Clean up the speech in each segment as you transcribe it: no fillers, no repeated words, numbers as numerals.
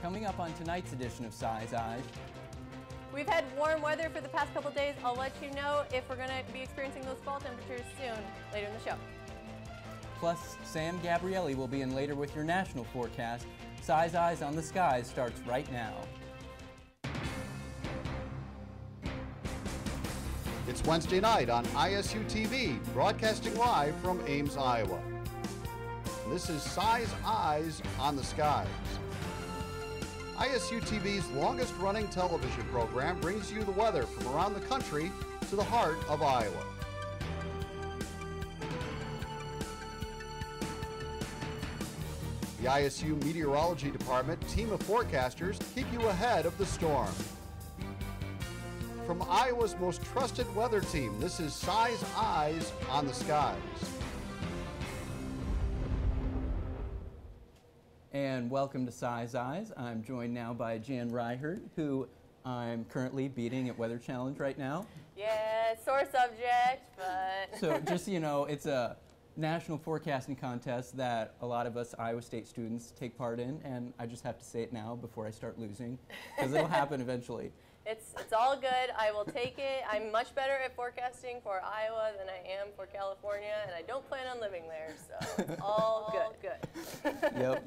Coming up on tonight's edition of Size Eyes. We've had warm weather for the past couple days. I'll let you know if we're going to be experiencing those fall temperatures soon, later in the show. Plus, Sam Gabrielli will be in later with your national forecast. Size Eyes on the Skies starts right now. It's Wednesday night on ISU TV, broadcasting live from Ames, Iowa. This is Size Eyes on the Skies. ISU TV's longest-running television program brings you the weather from around the country to the heart of Iowa. The ISU Meteorology Department team of forecasters keep you ahead of the storm. From Iowa's most trusted weather team, this is Size Eyes on the Skies. And welcome to Size Eyes. I'm joined now by Jan Ryherd, who I'm currently beating at Weather Challenge right now. Yeah, sore subject, but... So just so you know, it's a national forecasting contest that a lot of us Iowa State students take part in, and I just have to say it now before I start losing, because it'll happen eventually. It's all good. I will take it. I'm much better at forecasting for Iowa than I am for California, and I don't plan on living there, so it's all good.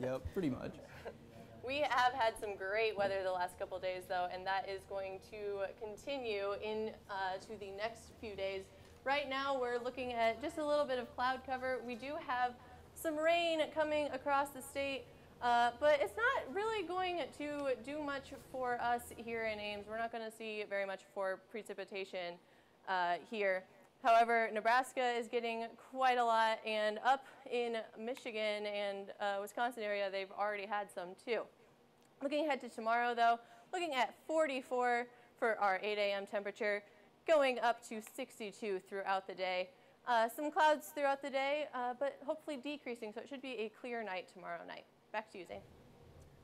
Yep, pretty much. We have had some great weather the last couple days, though, and that is going to continue to the next few days. Right now, we're looking at just a little bit of cloud cover. We do have some rain coming across the state. But it's not really going to do much for us here in Ames. We're not going to see very much for precipitation here. However, Nebraska is getting quite a lot, and up in Michigan and Wisconsin area, they've already had some too. Looking ahead to tomorrow, though, looking at 44 for our 8 a.m. temperature, going up to 62 throughout the day. Some clouds throughout the day, but hopefully decreasing, so it should be a clear night tomorrow night. Back to you, Zane.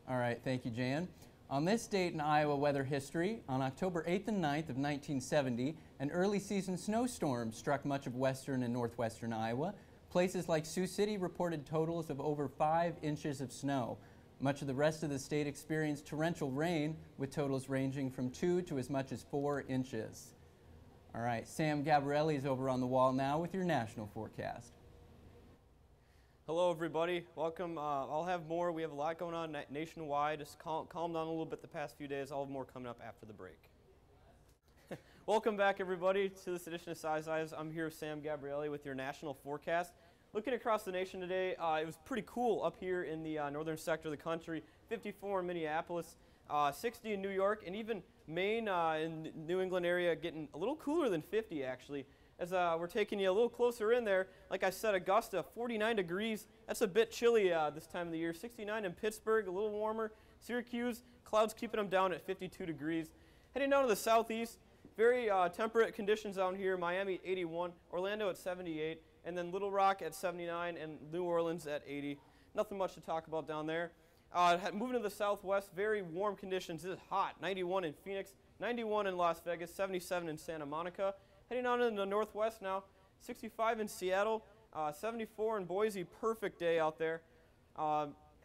All right, thank you, Jan. On this date in Iowa weather history, on October 8th and 9th of 1970, an early season snowstorm struck much of western and northwestern Iowa. Places like Sioux City reported totals of over 5 inches of snow. Much of the rest of the state experienced torrential rain, with totals ranging from 2 to as much as 4 inches. All right, Sam Gabrielli is over on the wall now with your national forecast. Hello everybody, welcome. I'll have more. We have a lot going on nationwide. Just calm down a little bit the past few days. I'll have more coming up after the break. Welcome back everybody to this edition of Size Eyes. I'm here with Sam Gabrielli with your national forecast. Looking across the nation today, it was pretty cool up here in the northern sector of the country. 54 in Minneapolis, 60 in New York, and even Maine in the New England area getting a little cooler than 50 actually. As we're taking you a little closer in there, like I said, Augusta, 49 degrees. That's a bit chilly this time of the year. 69 in Pittsburgh, a little warmer. Syracuse, clouds keeping them down at 52 degrees. Heading down to the southeast, very temperate conditions down here. Miami at 81, Orlando at 78, and then Little Rock at 79, and New Orleans at 80. Nothing much to talk about down there. Moving to the southwest, very warm conditions. This is hot. 91 in Phoenix, 91 in Las Vegas, 77 in Santa Monica. Heading on into the northwest now, 65 in Seattle, 74 in Boise, perfect day out there.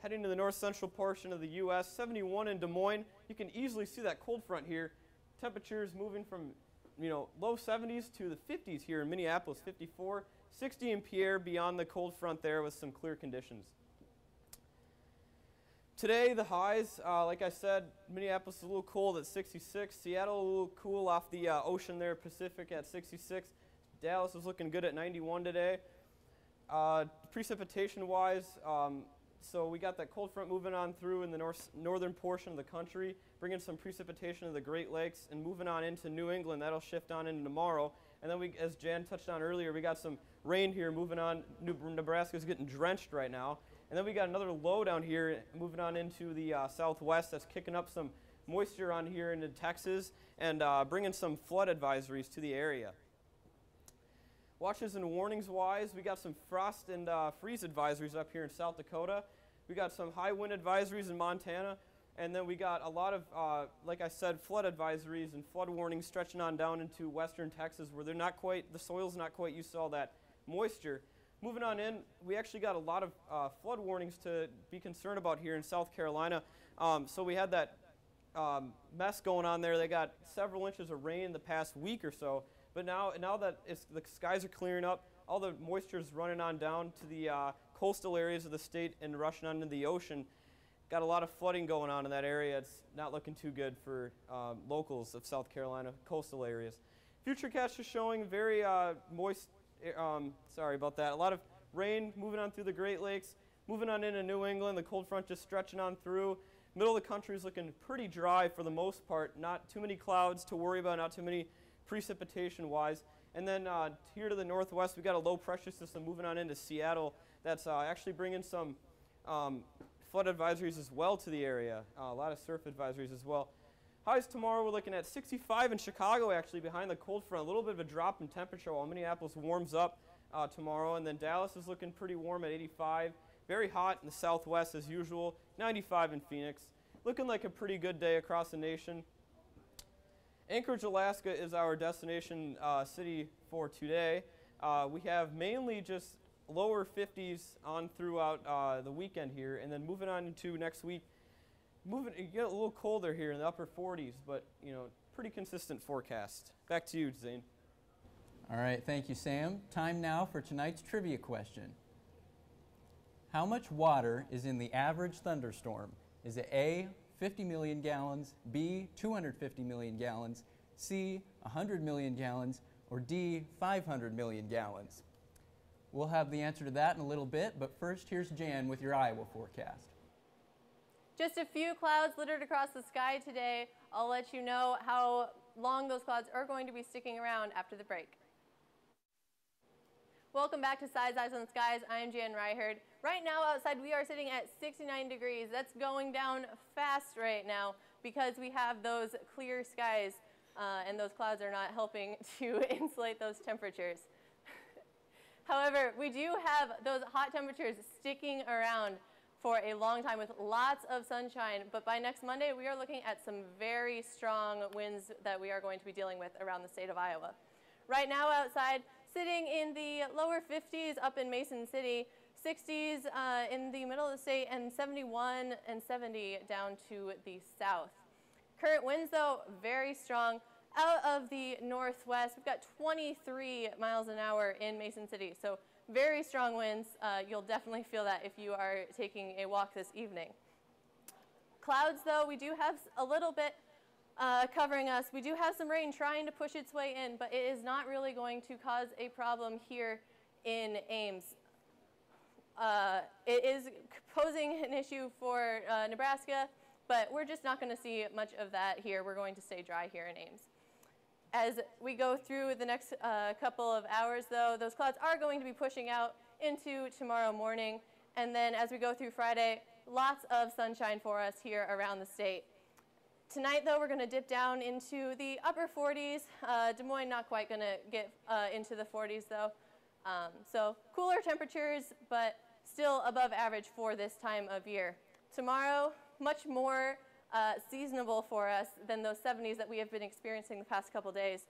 Heading to the north central portion of the U.S., 71 in Des Moines. You can easily see that cold front here. Temperatures moving from low 70s to the 50s here in Minneapolis, 54, 60 in Pierre beyond the cold front there with some clear conditions. Today, the highs, like I said, Minneapolis is a little cold at 66. Seattle a little cool off the ocean there, Pacific at 66. Dallas is looking good at 91 today. Precipitation-wise, so we got that cold front moving on through in the northern portion of the country, bringing some precipitation to the Great Lakes, and moving on into New England. That'll shift on into tomorrow. And then, as Jan touched on earlier, we got some rain here moving on. Nebraska's getting drenched right now. And then we got another low down here moving on into the southwest that's kicking up some moisture on here into Texas and bringing some flood advisories to the area. Watches and warnings wise, we got some frost and freeze advisories up here in South Dakota. We got some high wind advisories in Montana. And then we got a lot of, like I said, flood advisories and flood warnings stretching on down into western Texas where they're not quite, the soil's not quite used to all that moisture. Moving on in, we actually got a lot of flood warnings to be concerned about here in South Carolina. So we had that mess going on there. They got several inches of rain the past week or so. But now that the skies are clearing up, all the moisture is running on down to the coastal areas of the state and rushing onto the ocean. Got a lot of flooding going on in that area. It's not looking too good for locals of South Carolina coastal areas. Futurecast is showing very moist, sorry about that, a lot of rain moving on through the Great Lakes, moving on into New England, the cold front just stretching on through. Middle of the country is looking pretty dry for the most part, not too many clouds to worry about, not too many precipitation-wise. And then here to the northwest, we got a low pressure system moving on into Seattle that's actually bringing some flood advisories as well to the area, a lot of surf advisories as well. Highs tomorrow, we're looking at 65 in Chicago, actually, behind the cold front. A little bit of a drop in temperature while Minneapolis warms up tomorrow. And then Dallas is looking pretty warm at 85. Very hot in the southwest as usual, 95 in Phoenix. Looking like a pretty good day across the nation. Anchorage, Alaska is our destination city for today. We have mainly just lower 50s on throughout the weekend here, and then moving on into next week, it get a little colder here in the upper 40s, but pretty consistent forecast. Back to you, Zane. All right, thank you, Sam. Time now for tonight's trivia question. How much water is in the average thunderstorm? Is it A, 50 million gallons, B, 250 million gallons, C, 100 million gallons, or D, 500 million gallons? We'll have the answer to that in a little bit, but first here's Jan with your Iowa forecast. Just a few clouds littered across the sky today. I'll let you know how long those clouds are going to be sticking around after the break. Welcome back to Size Eyes on the Skies. I am Jan Ryherd. Right now outside we are sitting at 69 degrees. That's going down fast right now because we have those clear skies and those clouds are not helping to insulate those temperatures. However, we do have those hot temperatures sticking around for a long time with lots of sunshine, but by next Monday we are looking at some very strong winds that we are going to be dealing with around the state of Iowa. Right now outside, sitting in the lower 50s up in Mason City, 60s in the middle of the state, and 71 and 70 down to the south. Current winds, though, very strong. Out of the northwest, we've got 23 miles an hour in Mason City, so very strong winds. You'll definitely feel that if you are taking a walk this evening. Clouds, though, we do have a little bit covering us. We do have some rain trying to push its way in, but it is not really going to cause a problem here in Ames. It is posing an issue for Nebraska, but we're just not going to see much of that here. We're going to stay dry here in Ames. As we go through the next couple of hours, though, those clouds are going to be pushing out into tomorrow morning. And then as we go through Friday, lots of sunshine for us here around the state. Tonight, though, we're going to dip down into the upper 40s. Des Moines not quite going to get into the 40s, though. So cooler temperatures, but still above average for this time of year. Tomorrow, much more seasonable for us than those 70s that we have been experiencing the past couple days.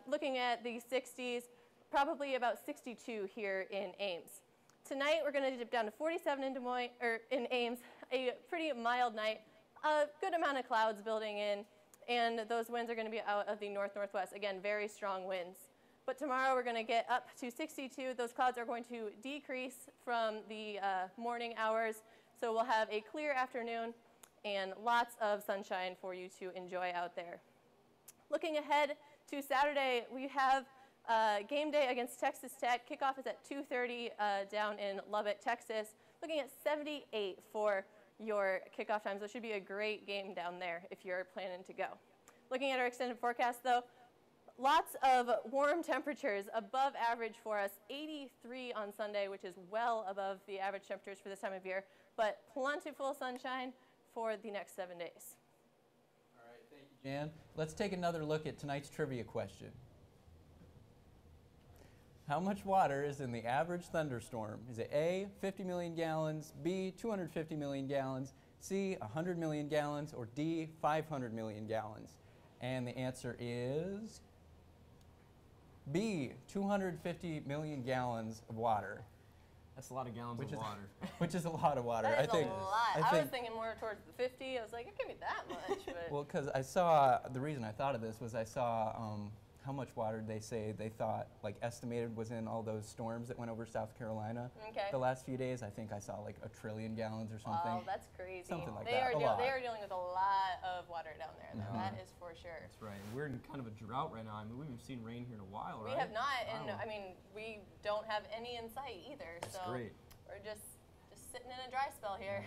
Looking at the 60s, probably about 62 here in Ames. Tonight, we're going to dip down to 47 in Des Moines, or in Ames, a pretty mild night. A good amount of clouds building in, and those winds are going to be out of the north-northwest. Again, very strong winds. But tomorrow we're going to get up to 62. Those clouds are going to decrease from the morning hours, so we'll have a clear afternoon and lots of sunshine for you to enjoy out there. Looking ahead to Saturday, we have game day against Texas Tech. Kickoff is at 2:30 down in Lubbock, Texas. Looking at 78 for your kickoff time, so it should be a great game down there if you're planning to go. Looking at our extended forecast, though, lots of warm temperatures above average for us. 83 on Sunday, which is well above the average temperatures for this time of year, but plentiful sunshine for the next 7 days. All right, thank you, Jan. Let's take another look at tonight's trivia question. How much water is in the average thunderstorm? Is it A, 50 million gallons, B, 250 million gallons, C, 100 million gallons, or D, 500 million gallons? And the answer is B, 250 million gallons of water, That's a lot of gallons of water. which is a lot of water. That is I think, a lot. I I was think, thinking more towards the 50. I was like, it can't be that much. But well, because I saw, the reason I thought of this was I saw how much water they say they thought, like estimated was in all those storms that went over South Carolina okay. the last few days. I think I saw like 1 trillion gallons or something. Wow, that's crazy. Something like they that, Are a lot. They are dealing with a lot of water down there, though. That is for sure. That's right. We're in kind of a drought right now. I mean, we haven't seen rain here in a while, right? We have not, and Wow. I mean, we don't have any in sight either. That's so great. we're just sitting in a dry spell here.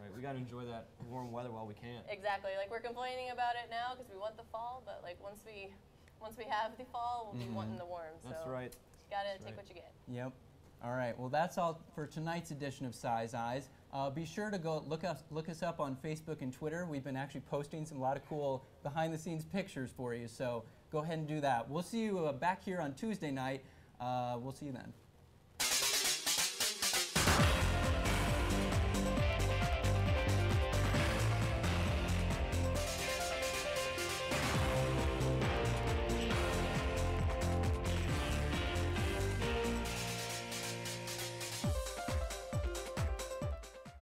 Right. We got to enjoy that warm weather while we can. Exactly. Like, we're complaining about it now because we want the fall, but like once we have the fall, we'll be wanting the warm. So That's right. you gotta take what you get. Yep. All right. Well, that's all for tonight's edition of Size Eyes. Be sure to go look us up on Facebook and Twitter. We've been actually posting a lot of cool behind-the-scenes pictures for you. So go ahead and do that. We'll see you back here on Tuesday night. We'll see you then.